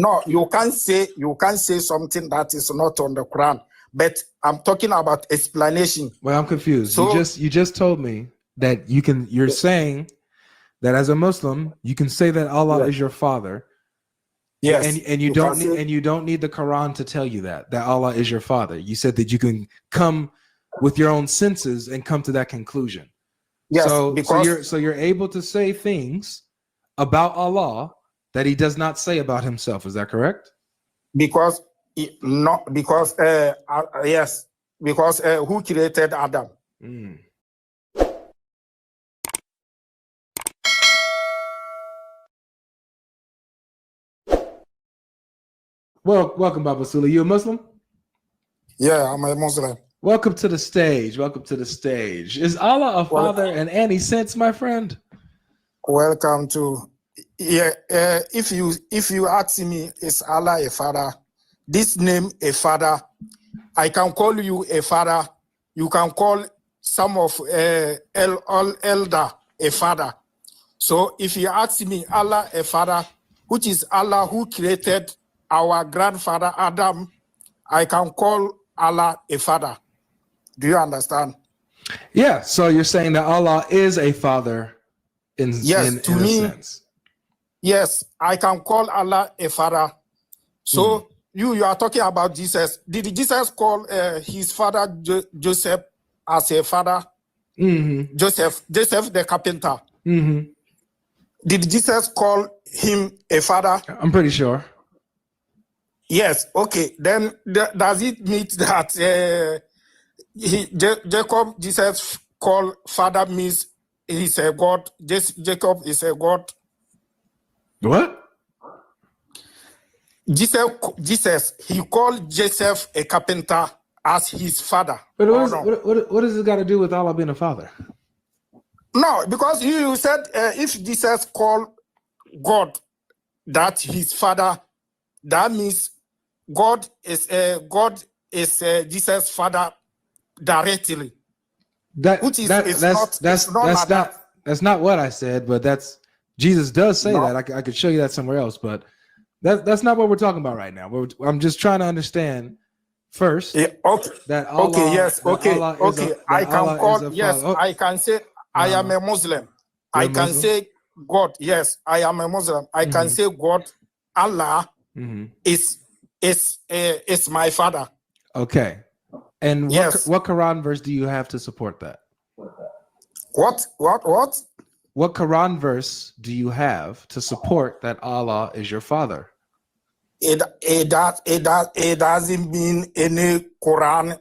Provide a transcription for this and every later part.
No, you can't say something that is not on the Quran. But I'm talking about explanation. Well, I'm confused. So, you just told me that you're saying that as a Muslim, you can say that Allah is your father. yes. And you don't need the Quran to tell you that Allah is your father. You said that you can come with your own senses and come to that conclusion. Yes, so you're able to say things about Allah that he does not say about himself. Is that correct? Yes, because who created Adam? Well, welcome, Baba Sula. You a Muslim? Yeah, I'm a Muslim. Welcome to the stage. Welcome to the stage. Is Allah a father in any sense, my friend? Welcome to. Yeah, if you ask me, is Allah a father? This name a father. I can call you a father. You can call some of elder a father. So if you ask me, Allah a father, which is Allah who created our grandfather Adam, I can call Allah a father. Do you understand? Yeah. So you're saying that Allah is a father in a sense. Yes, I can call Allah a father. So you are talking about Jesus. Did Jesus call his father Joseph as a father? Joseph the carpenter. Did Jesus call him a father? I'm pretty sure. Yes. Okay. Then does it mean that Jesus called father means he's a God? Jacob is a God. What? Jesus, he called Joseph a carpenter as his father. But what does this got to do with Allah being a father? No, because you said if Jesus called God that his father, that means God is Jesus' father directly. That's not what I said, but Jesus does say that. I could show you that somewhere else, but that's not what we're talking about right now. I'm just trying to understand first that Allah. I can call. Yes, I can say I am a Muslim. I can say God. Yes, I am a Muslim. I can say God. Allah is my father. Okay. And what Quran verse do you have to support that? What? What Quran verse do you have to support that Allah is your father? It doesn't mean any Quran,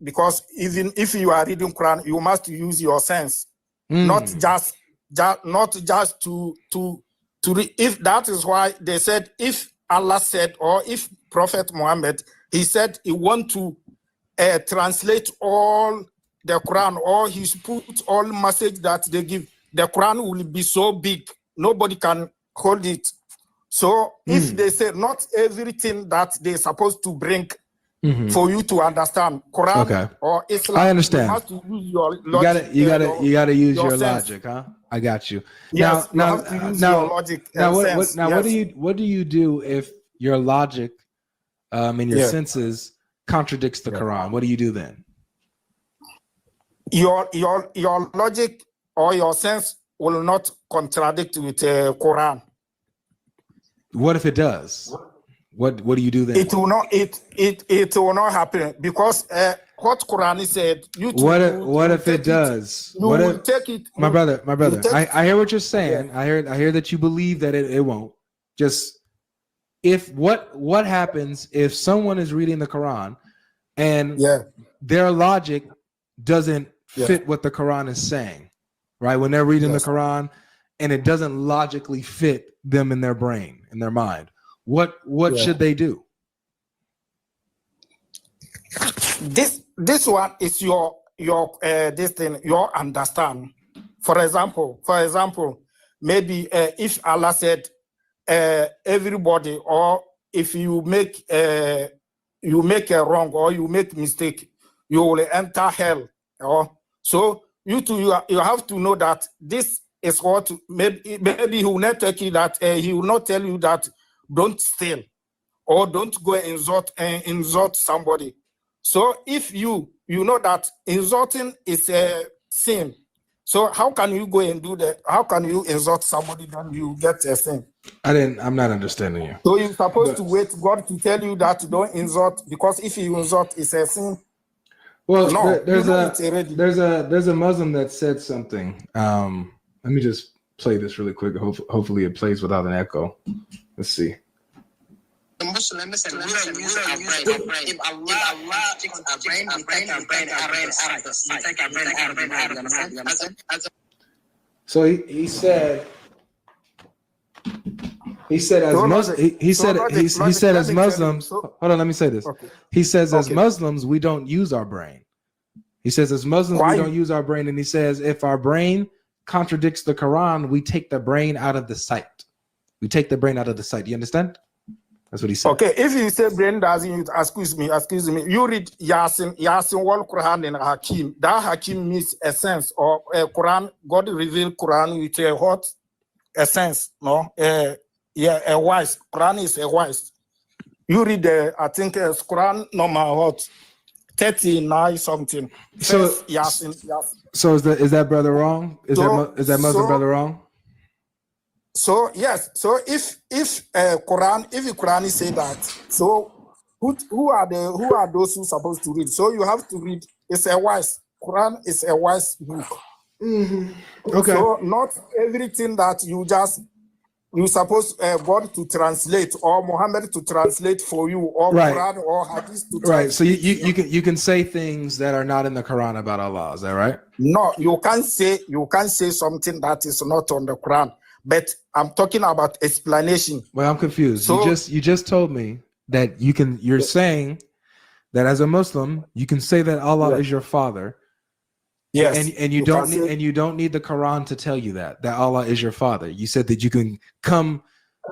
because even if you are reading Quran, you must use your sense, not just to read. If that is why they said, if Allah said, or if Prophet Muhammad, he said he want to translate all the Quran, or he put all message that they give, the Quran will be so big, nobody can hold it. So if they say not everything that they're supposed to bring for you to understand Quran or Islam, I understand. you have to use your logic. You gotta use your logic, huh? I got you. Yes, now, you have to use your logic. What do you do if your logic and your senses contradicts the Quran? What do you do then? Your logic or your sense will not contradict with Quran. What if it does? What do you do then? It will not. It will not happen, because what Quran said. What if it does? You will take it, my brother. I hear what you're saying. Yeah. I hear that you believe that it won't. Just if what happens if someone is reading the Quran and their logic doesn't fit what the Quran is saying, right? When they're reading the Quran and it doesn't logically fit them in their brain, in their mind, what should they do? This one is your this thing, your understand. For example, maybe if Allah said everybody, or if you make a wrong or you make mistake, you will enter hell. So you have to know that this is what maybe he will not take you that he will not tell you that don't steal, or don't go and insult somebody. So if you know that insulting is a sin, so how can you go and do that? How can you insult somebody then you get a sin? I'm not understanding you. So you're supposed to wait God to tell you that don't insult, because if you insult, it's a sin. Well, no, there's a Muslim that said something. Let me just play this really quick. Hopefully it plays without an echo. Let's see. The Muslims said we don't use our brain. If Allah takes our brain, we take our brain out of the sight. We take our brain out of the mind. You understand? So he said as Muslims. Hold on, let me say this. Okay. He says as Muslims we don't use our brain. He says as Muslims we don't use our brain, and he says if our brain contradicts the Quran, we take the brain out of the sight. We take the brain out of the sight. You understand? That's what he said. Okay, if you say brain doesn't use, excuse me, you read Yasin wal Quran and Hakim. That Hakim means essence, or Quran, God revealed Quran with a what? Essence, no? A wise. Quran is a wise. You read I think it's Quran number what? 39 something. So Yasin. So is that brother wrong? Is that Muslim brother wrong? So yes, so if Quran say that, so who are those who supposed to read? So you have to read. It's a wise Quran is a wise book. Mm-hmm. Okay. So not everything that you suppose God to translate, or Muhammad to translate for you, or right. Quran or Hadith to translate. Right. So you can say things that are not in the Quran about Allah. Is that right? No, you can't say something that is not on the Quran. But I'm talking about explanation. Well, I'm confused. So, you just told me that you're saying that as a Muslim, you can say that Allah is your father. Yes. And you don't need the Quran to tell you that Allah is your father. You said that you can come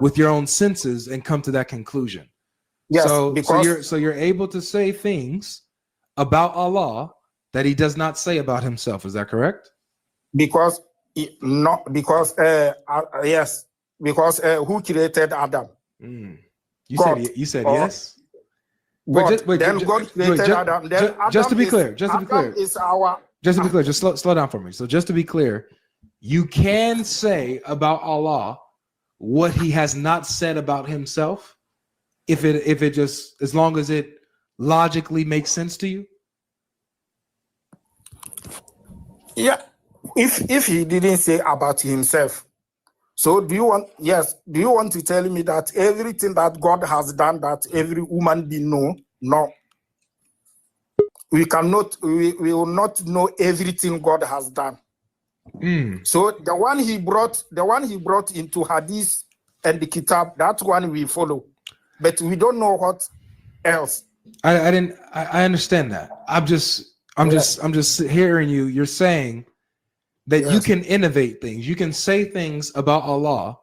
with your own senses and come to that conclusion. Yes, so you're able to say things about Allah that he does not say about himself. Is that correct? Because who created Adam? You said yes. God created Adam. Then just to be clear, Just slow down for me. So just to be clear, you can say about Allah what he has not said about himself, if it just, as long as it logically makes sense to you. Yeah. If he didn't say about himself, so do you want to tell me that everything that God has done that every woman being know? No. We will not know everything God has done. So the one he brought into Hadith and the Kitab, that one we follow, but we don't know what else. I understand that. I'm just hearing you. You're saying that you can innovate things. You can say things about Allah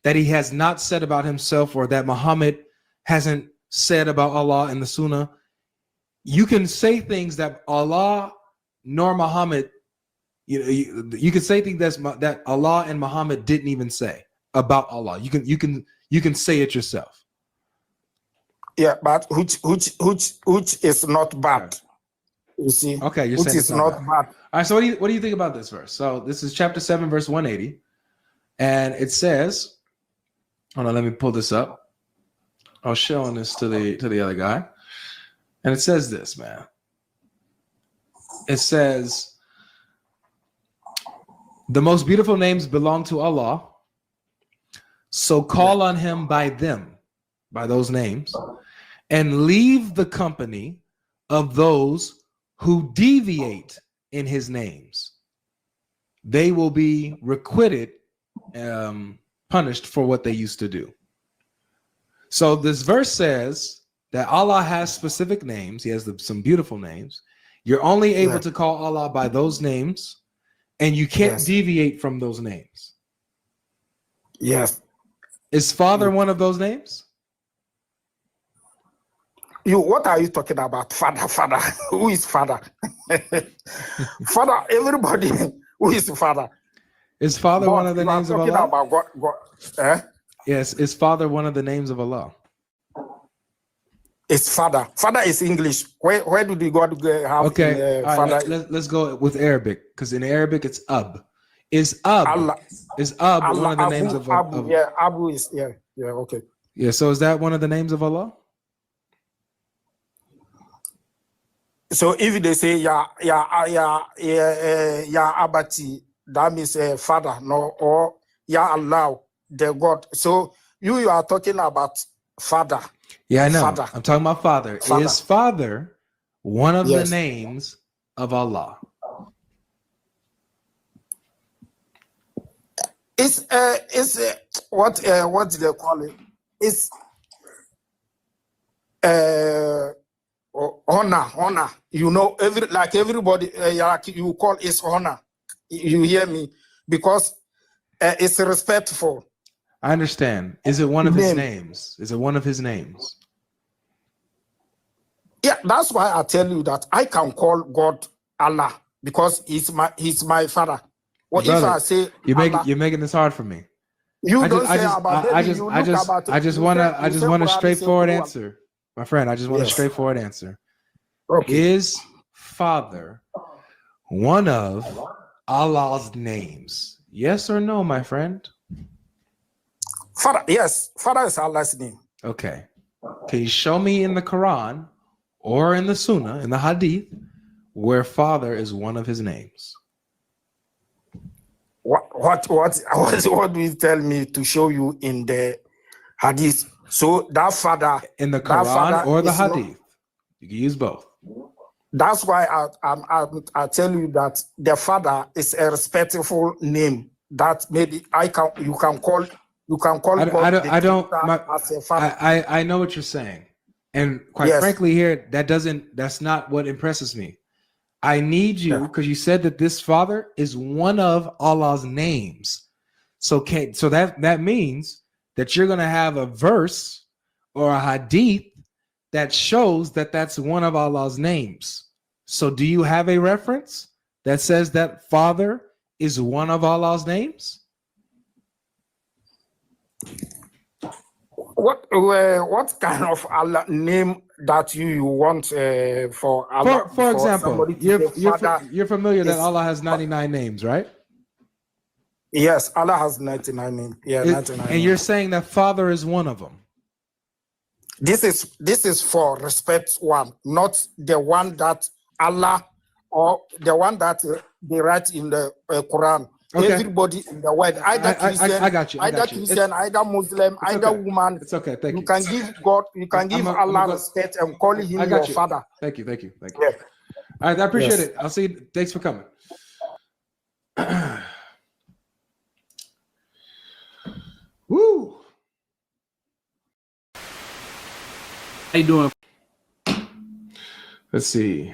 that he has not said about himself, or that Muhammad hasn't said about Allah in the Sunnah. You can say things that Allah nor Muhammad, you can say things that Allah and Muhammad didn't even say about Allah. You can say it yourself. Yeah, but which is not bad. You see? Okay, you're which saying is not bad. All right, so what do you think about this verse? So this is chapter 7, verse 180, and it says, hold on, let me pull this up. I was showing this to the other guy, and it says this, man. It says, the most beautiful names belong to Allah, so call on him by those names, and leave the company of those who deviate in his names. They will be requited, punished for what they used to do. So this verse says that Allah has specific names. He has some beautiful names. You're only able to call Allah by those names, and you can't deviate from those names. Yes. Is Father one of those names? What are you talking about? Father. Who is Father? Father, everybody. Who is Father? Is Father one of the names of Allah? About God. Yes, is Father one of the names of Allah? It's Father. Father is English. Where do the God have? Okay, in, all right, Father? let's go with Arabic, because in Arabic it's Ab. Is Ab Allah. one of the names of Abu? Yeah, Abu is okay. Yeah, so is that one of the names of Allah? So if they say ya Abati, that means Father, no, or Ya Allah, the God. So you are talking about Father. Yeah, I know. Father. I'm talking about Father. Is Father one of the names of Allah? It's what do they call it? It's honor. You know, everybody, like you call it honor. You hear me? Because it's respectful. I understand. Is it one of his names? Is it one of his names? Yeah, that's why I tell you that I can call God Allah because he's my father. Well, brother, if I say you're making this hard for me. You don't say about David. I just want a straightforward answer, my friend. I just want a straightforward answer. Okay. Is Father one of Allah's names? Yes or no, my friend? Father, yes. Father is Allah's name. Okay. Can you show me in the Quran or in the Sunnah, in the Hadith, where Father is one of his names? What do you tell me to show you in the Hadith? So that Father in the Quran or the Hadith, you can use both. That's why I tell you that the Father is a respectful name that maybe you can call God. I know what you're saying, and quite frankly, here that's not what impresses me. I need you, because you said that this Father is one of Allah's names. So that means that you're going to have a verse or a hadith that shows that that's one of Allah's names. So do you have a reference that says that Father is one of Allah's names? What kind of Allah name that you want for Allah? For example, you're familiar that Allah has 99 names, right? Yes, Allah has 99 names. Yeah, 99. And you're saying that Father is one of them. This is for respect one, not the one that Allah or the one that they write in the Quran. Okay. Everybody in the world, either Christian, Christian, either Muslim, either woman. It's okay. Thank you. You can give God, you can give Allah respect and call him your father. Thank you. Yeah. All right, I appreciate it. I'll see you. Thanks for coming. Woo. How you doing? Let's see.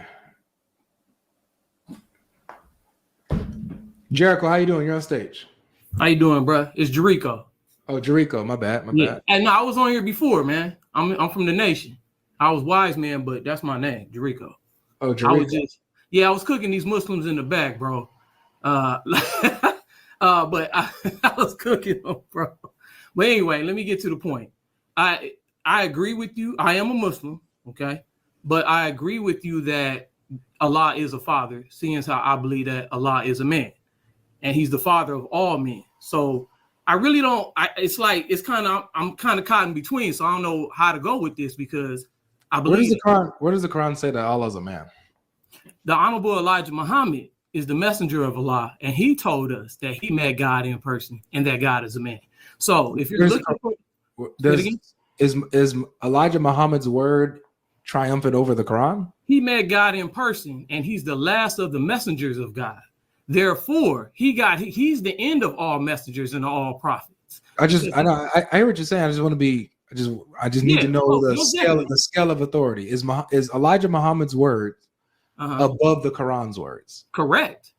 Jericho, how you doing? You're on stage. How you doing, bro? It's Jericho. Oh, Jericho, my bad. And no, I was on here before, man. I'm from the nation. I was Wise Man, but that's my name, Jericho. Oh, Jericho. I was cooking these Muslims in the back, bro. But I was cooking them, bro. But anyway, let me get to the point. I agree with you. I am a Muslim, okay? But I agree with you that Allah is a father, seeing as how I believe that Allah is a man. And he's the father of all men. So I really don't, I'm kind of caught in between. So I don't know how to go with this because I believe. Where does the Quran say that Allah is a man? The Honorable Elijah Muhammad is the messenger of Allah. And he told us that he met God in person and that God is a man. So if you're is Elijah Muhammad's word triumphant over the Quran? He met God in person and he's the last of the messengers of God. Therefore, he's the end of all messengers and all prophets. I hear what you're saying. I just want to be. I just need to know the scale of authority. Is Elijah Muhammad's words above the Quran's words? Correct.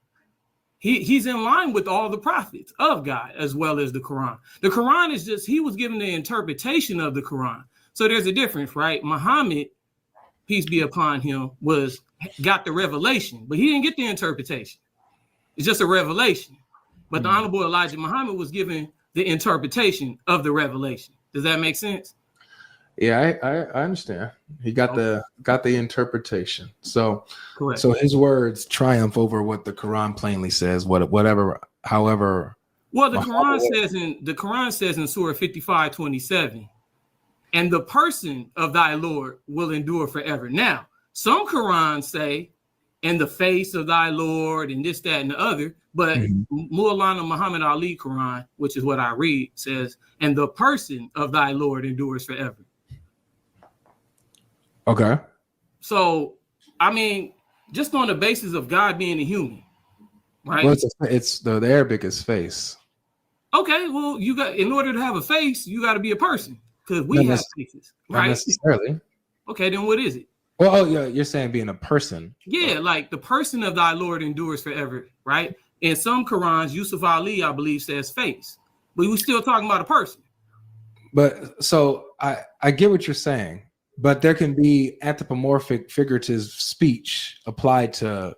He's in line with all the prophets of God as well as the Quran. The Quran is just he was given the interpretation of the Quran. So there's a difference, right? Muhammad, peace be upon him, got the revelation, but he didn't get the interpretation. It's just a revelation. But the Honorable Elijah Muhammad was given the interpretation of the revelation. Does that make sense? Yeah, I understand. He got the interpretation. So correct. So his words triumph over what the Quran plainly says. However. Well, the Quran says in Surah 55:27, and the person of thy Lord will endure forever. Now, some Qurans say, in the face of thy Lord, and this, that, and the other. But Maulana Muhammad Ali Quran, which is what I read, says, and the person of thy Lord endures forever. Okay. So, I mean, just on the basis of God being a human, right? Well, it's the Arabic is face. Okay, well, in order to have a face, you got to be a person, because we have faces, right? Not necessarily. Okay, then what is it? Well, yeah, you're saying being a person. Yeah, like the person of thy Lord endures forever, right? In some Qurans, Yusuf Ali, I believe, says face, but we're still talking about a person. But so I get what you're saying, but there can be anthropomorphic figurative speech applied to,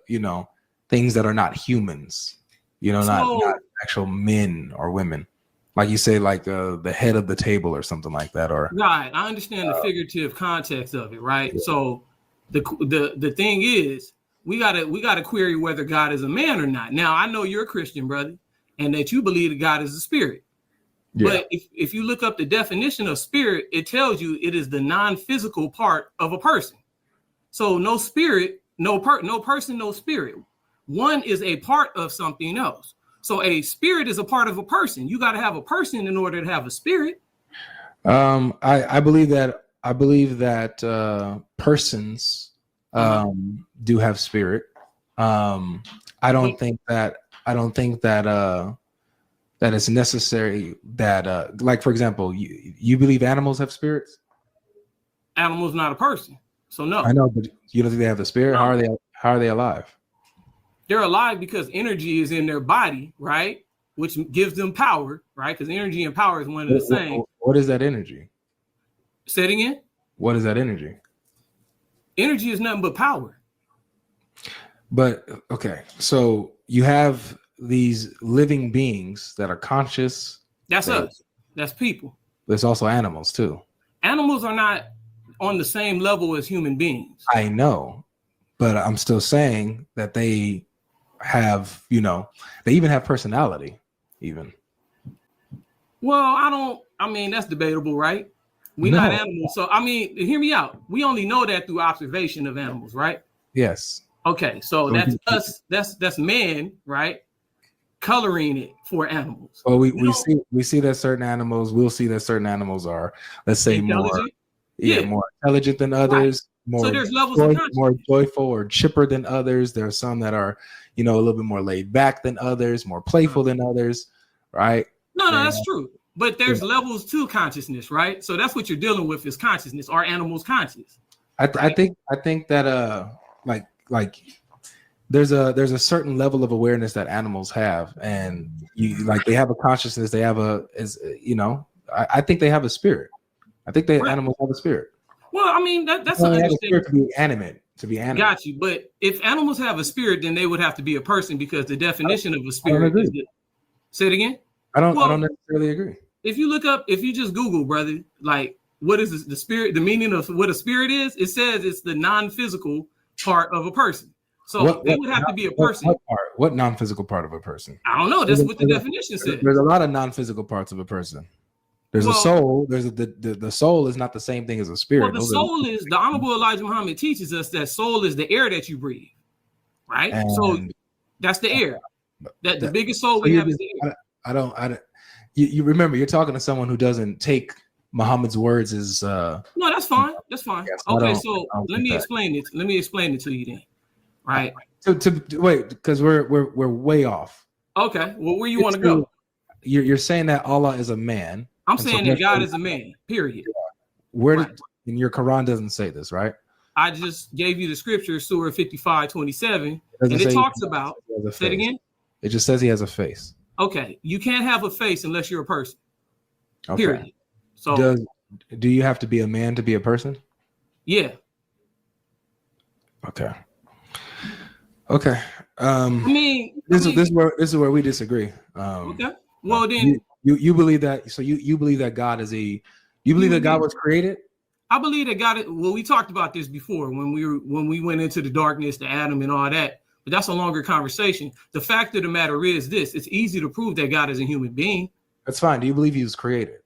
things that are not humans, not actual men or women. Like you say, like the head of the table or something like that. Or right. I understand the figurative context of it, right? Yeah. So the thing is, we gotta query whether God is a man or not. Now, I know you're a Christian, brother, and that you believe that God is a spirit. Yeah. But if you look up the definition of spirit, it tells you it is the non-physical part of a person. So no spirit, no person, no spirit. One is a part of something else. So a spirit is a part of a person. You got to have a person in order to have a spirit. I believe that persons do have spirit. I don't think that it's necessary that like, for example, you believe animals have spirits? Animals not a person. So no. I know, but you don't think they have the spirit? No. How are they alive? They're alive because energy is in their body, right? Which gives them power, right? Because energy and power is one of the same. What is that energy? Say it again. What is that energy? Energy is nothing but power. But okay, so you have these living beings that are conscious. That's us. That's people. There's also animals too. Animals are not on the same level as human beings. I know, but I'm still saying that they have, they even have personality, even. Well, that's debatable, right? We're not animals. So, hear me out. We only know that through observation of animals, right? Yes. Okay, so that's us. That's man, right? Coloring it for animals. Well, we see that certain animals. We'll see that certain animals are, let's say, more intelligent than others. Right. So there's levels of consciousness. More joyful or chipper than others. There are some that are, a little bit more laid back than others, more playful than others, right? No, that's true. But there's levels to consciousness, right? So that's what you're dealing with is consciousness. Are animals conscious? I think that like there's a certain level of awareness that animals have, and they have a consciousness. They have I think they have a spirit. I think animals have a spirit. Well, that's an understatement. To be animate. Got you. But if animals have a spirit, then they would have to be a person because the definition of a spirit is say it again. I don't necessarily agree. If you just Google, brother, like what is the spirit, the meaning of what a spirit is, it says it's the non-physical part of a person. So they would have to be a person. What non-physical part of a person? I don't know. That's what the definition says. There's a lot of non-physical parts of a person. There's a soul. There's the soul is not the same thing as a spirit. Well, the soul is the Honorable Elijah Muhammad teaches us that soul is the air that you breathe, right? So that's the air. That the biggest soul we have is the air. You remember you're talking to someone who doesn't take Muhammad's words as no, that's fine. That's fine. Yes, okay, so let me explain it. Let me explain it to you then. Right. To wait, because we're way off. Okay. Well, where you want to go? You're saying that Allah is a man. I'm saying that God is a man, period. In your Quran doesn't say this, right? I just gave you the scripture, Surah 55:27, and it talks about, say it again? It just says he has a face. Okay. You can't have a face unless you're a person. Okay. Period. So do you have to be a man to be a person? Yeah. Okay. Okay. This is where we disagree. Okay. Well, then You believe that? So you believe that God is a? You believe that God was created? I believe that God. Well, we talked about this before when we went into the darkness, the Adam, and all that. But that's a longer conversation. The fact of the matter is this: it's easy to prove that God is a human being. That's fine. Do you believe he was created?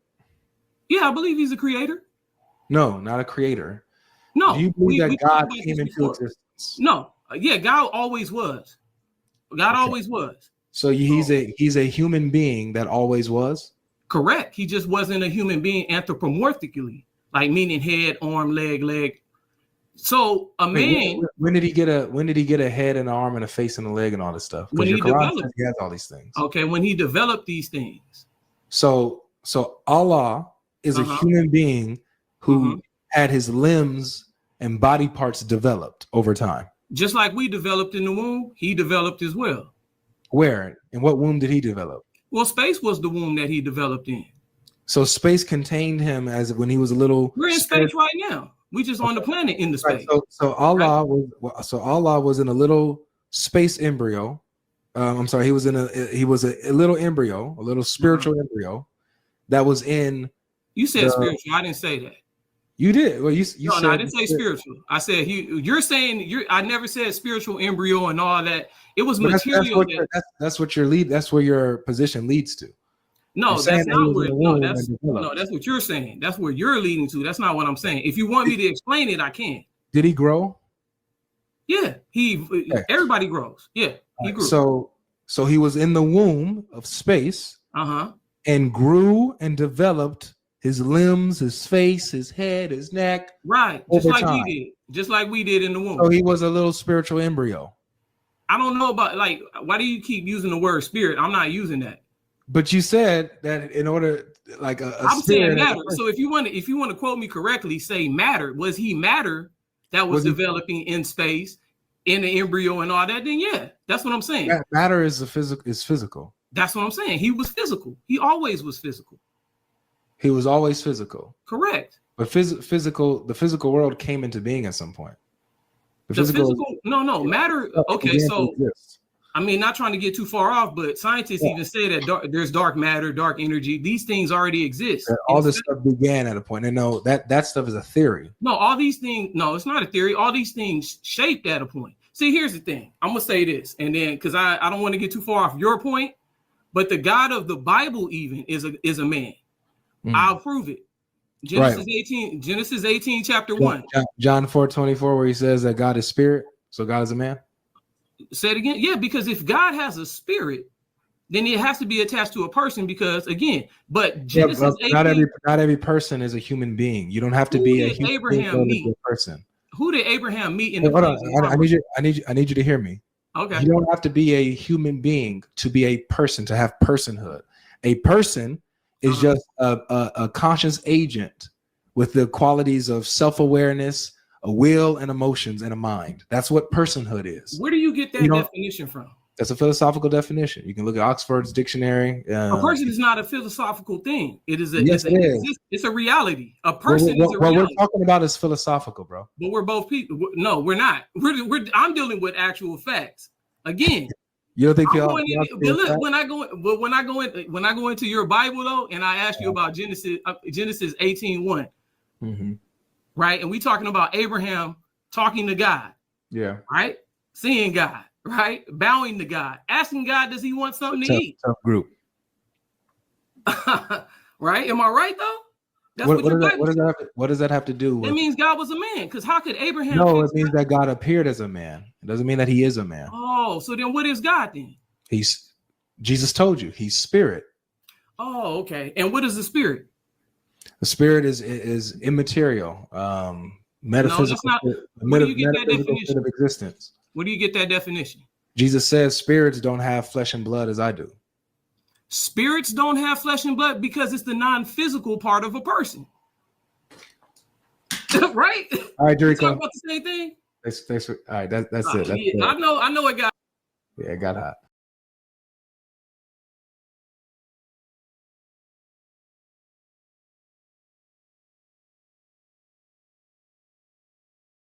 Yeah, I believe he's a creator. No, not a creator. No. Do you believe that God came into existence? No. Yeah, God always was. God always was. So he's a human being that always was? Correct. He just wasn't a human being anthropomorphically, like meaning head, arm, leg. So a man. When did he get a head and an arm and a face and a leg and all this stuff? When he developed, he has all these things. Okay, when he developed these things. So Allah is a human being who had his limbs and body parts developed over time. Just like we developed in the womb, he developed as well. Where? In what womb did he develop? Well, space was the womb that he developed in. So space contained him as when he was a little. We're in space right now. We just on the planet in the space. Right, so Allah was in a little space embryo. I'm sorry, he was a little embryo, a little spiritual embryo that was in. You said spiritual. I didn't say that. You did. Well, you no, said, I didn't say spiritual. I said you're saying I never said spiritual embryo and all that. It was material. That's what your lead. That's where your position leads to. No, that's not where. No, that's what you're saying. That's where you're leading to. That's not what I'm saying. If you want me to explain it, I can. Did he grow? Yeah, everybody grows. Yeah, he grew. So he was in the womb of space. And grew and developed his limbs, his face, his head, his neck. Right. Just like he did. Just like we did in the womb. So he was a little spiritual embryo. I don't know about why do you keep using the word spirit? I'm not using that. But you said that in order I'm saying matter. So if you want to quote me correctly, say matter. Was he matter that was developing in space, in the embryo and all that? Then yeah, that's what I'm saying. Matter is physical. That's what I'm saying. He was physical. He always was physical. He was always physical. Correct. But the physical world came into being at some point. Matter. Okay, so I mean, not trying to get too far off, but scientists even say that there's dark matter, dark energy. These things already exist. All this stuff began at a point. And no, that stuff is a theory. No, all these things. No, it's not a theory. All these things shaped at a point. See, here's the thing. I'm gonna say this, and then because I don't want to get too far off your point. But the God of the Bible even is a man. I'll prove it. Genesis 18, chapter 1. John 4:24, where he says that God is spirit, so God is a man. Say it again. Yeah, because if God has a spirit, then it has to be attached to a person. Because again, but Genesis 18, not every person is a human being. You don't have to be a human person. Who did Abraham meet in the? Hold on. I need you to hear me. Okay. You don't have to be a human being to be a person, to have personhood. A person is just a conscious agent with the qualities of self-awareness, a will and emotions and a mind. That's what personhood is. Where do you get that definition from? That's a philosophical definition. You can look at Oxford's dictionary. A person is not a philosophical thing. It is it's a reality. A person is a reality. What we're talking about is philosophical, bro. But we're both people. No, we're not. I'm dealing with actual facts. Again, you don't think when I go into your Bible though, and I ask you about Genesis 18:1, right? And we talking about Abraham talking to God, right? Seeing God, right? Bowing to God, asking God, does he want something to eat? Tough group, right? Am I right though? That's what does that have to do with? It means God was a man, because how could Abraham? No, it means that God appeared as a man. It doesn't mean that he is a man. Oh, so then what is God then? Jesus told you he's spirit. Oh, okay. And what is the spirit? The spirit is immaterial, metaphysical. No, where do you get that definition of existence? Where do you get that definition? Jesus says spirits don't have flesh and blood as I do. Spirits don't have flesh and blood because it's the non-physical part of a person. Right? All right, Jericho. Talk about the same thing. All right, that's it. I know it got. Yeah, it got hot.